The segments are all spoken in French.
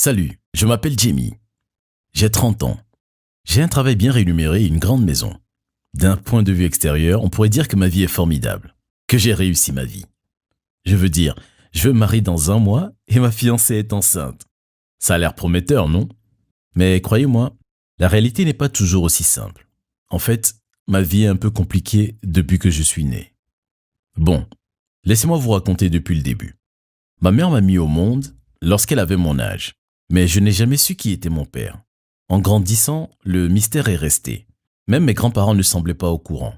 Salut, je m'appelle Jamie. J'ai 30 ans. J'ai un travail bien rémunéré et une grande maison. D'un point de vue extérieur, on pourrait dire que ma vie est formidable, que j'ai réussi ma vie. Je veux dire, je veux me marier dans un mois et ma fiancée est enceinte. Ça a l'air prometteur, non? Mais croyez-moi, la réalité n'est pas toujours aussi simple. En fait, ma vie est un peu compliquée depuis que je suis né. Bon, laissez-moi vous raconter depuis le début. Ma mère m'a mis au monde lorsqu'elle avait mon âge, mais je n'ai jamais su qui était mon père. En grandissant, le mystère est resté. Même mes grands-parents ne semblaient pas au courant.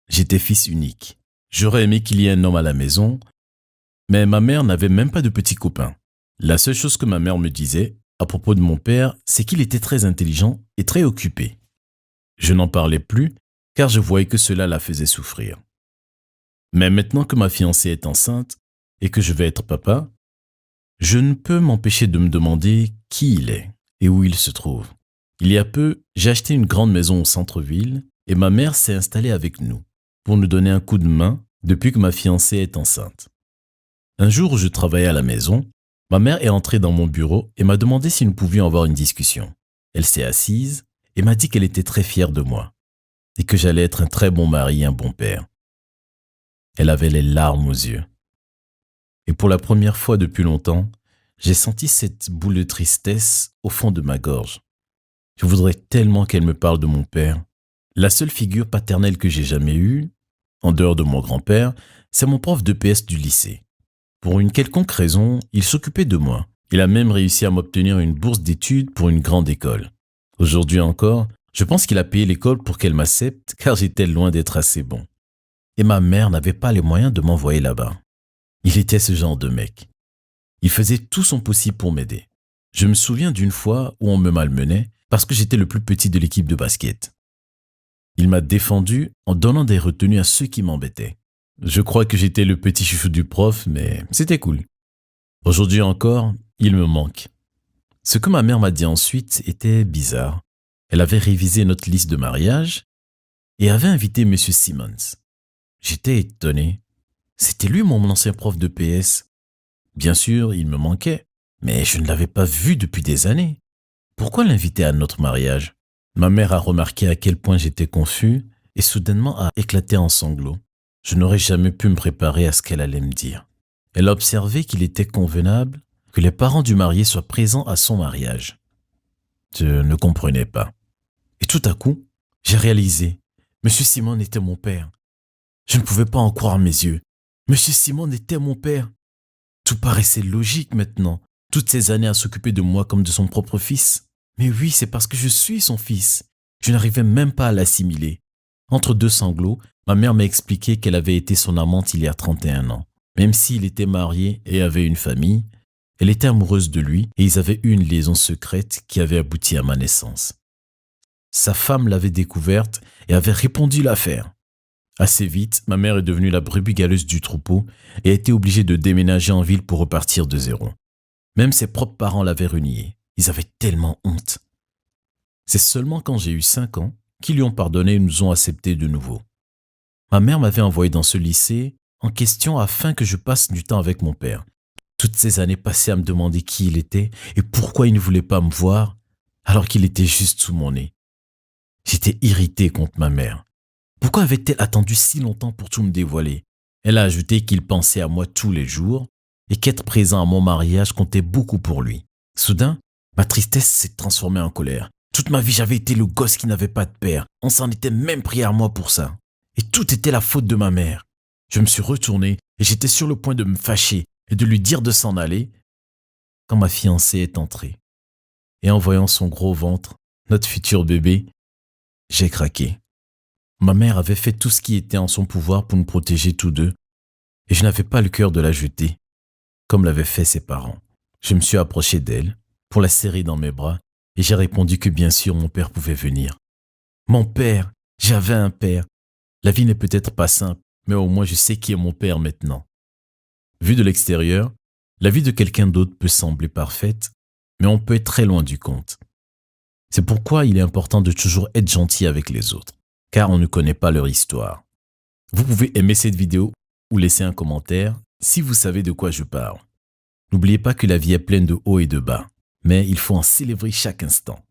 J'étais fils unique. J'aurais aimé qu'il y ait un homme à la maison, mais ma mère n'avait même pas de petits copains. La seule chose que ma mère me disait à propos de mon père, c'est qu'il était très intelligent et très occupé. Je n'en parlais plus car je voyais que cela la faisait souffrir. Mais maintenant que ma fiancée est enceinte et que je vais être papa, je ne peux m'empêcher de me demander qui il est et où il se trouve. Il y a peu, j'ai acheté une grande maison au centre-ville et ma mère s'est installée avec nous pour nous donner un coup de main depuis que ma fiancée est enceinte. Un jour où je travaillais à la maison, ma mère est entrée dans mon bureau et m'a demandé si nous pouvions avoir une discussion. Elle s'est assise et m'a dit qu'elle était très fière de moi et que j'allais être un très bon mari et un bon père. Elle avait les larmes aux yeux. Et pour la première fois depuis longtemps, j'ai senti cette boule de tristesse au fond de ma gorge. Je voudrais tellement qu'elle me parle de mon père. La seule figure paternelle que j'ai jamais eue, en dehors de mon grand-père, c'est mon prof d'EPS du lycée. Pour une quelconque raison, il s'occupait de moi. Il a même réussi à m'obtenir une bourse d'études pour une grande école. Aujourd'hui encore, je pense qu'il a payé l'école pour qu'elle m'accepte car j'étais loin d'être assez bon. Et ma mère n'avait pas les moyens de m'envoyer là-bas. Il était ce genre de mec. Il faisait tout son possible pour m'aider. Je me souviens d'une fois où on me malmenait parce que j'étais le plus petit de l'équipe de basket. Il m'a défendu en donnant des retenues à ceux qui m'embêtaient. Je crois que j'étais le petit chouchou du prof, mais c'était cool. Aujourd'hui encore, il me manque. Ce que ma mère m'a dit ensuite était bizarre. Elle avait révisé notre liste de mariage et avait invité M. Simmons. J'étais étonné. C'était lui mon ancien prof de PS. Bien sûr, il me manquait, mais je ne l'avais pas vu depuis des années. Pourquoi l'inviter à notre mariage? Ma mère a remarqué à quel point j'étais confus et soudainement a éclaté en sanglots. Je n'aurais jamais pu me préparer à ce qu'elle allait me dire. Elle a observé qu'il était convenable que les parents du marié soient présents à son mariage. Je ne comprenais pas. Et tout à coup, j'ai réalisé. Monsieur Simon était mon père. Je ne pouvais pas en croire mes yeux. Monsieur Simon était mon père. Tout paraissait logique maintenant. Toutes ces années à s'occuper de moi comme de son propre fils. Mais oui, c'est parce que je suis son fils. Je n'arrivais même pas à l'assimiler. Entre deux sanglots, ma mère m'a expliqué qu'elle avait été son amante il y a 31 ans. Même s'il était marié et avait une famille, elle était amoureuse de lui et ils avaient eu une liaison secrète qui avait abouti à ma naissance. Sa femme l'avait découverte et avait répondu l'affaire. Assez vite, ma mère est devenue la brebis galeuse du troupeau et a été obligée de déménager en ville pour repartir de zéro. Même ses propres parents l'avaient reniée. Ils avaient tellement honte. C'est seulement quand j'ai eu 5 ans qu'ils lui ont pardonné et nous ont acceptés de nouveau. Ma mère m'avait envoyé dans ce lycée en question afin que je passe du temps avec mon père. Toutes ces années passées à me demander qui il était et pourquoi il ne voulait pas me voir alors qu'il était juste sous mon nez. J'étais irrité contre ma mère. Pourquoi avait-elle attendu si longtemps pour tout me dévoiler? Elle a ajouté qu'il pensait à moi tous les jours et qu'être présent à mon mariage comptait beaucoup pour lui. Soudain, ma tristesse s'est transformée en colère. Toute ma vie, j'avais été le gosse qui n'avait pas de père. On s'en était même pris à moi pour ça. Et tout était la faute de ma mère. Je me suis retourné et j'étais sur le point de me fâcher et de lui dire de s'en aller quand ma fiancée est entrée. Et en voyant son gros ventre, notre futur bébé, j'ai craqué. Ma mère avait fait tout ce qui était en son pouvoir pour nous protéger tous deux et je n'avais pas le cœur de la jeter, comme l'avaient fait ses parents. Je me suis approché d'elle pour la serrer dans mes bras et j'ai répondu que bien sûr mon père pouvait venir. Mon père, j'avais un père. La vie n'est peut-être pas simple, mais au moins je sais qui est mon père maintenant. Vu de l'extérieur, la vie de quelqu'un d'autre peut sembler parfaite, mais on peut être très loin du compte. C'est pourquoi il est important de toujours être gentil avec les autres, car on ne connaît pas leur histoire. Vous pouvez aimer cette vidéo ou laisser un commentaire si vous savez de quoi je parle. N'oubliez pas que la vie est pleine de hauts et de bas, mais il faut en célébrer chaque instant.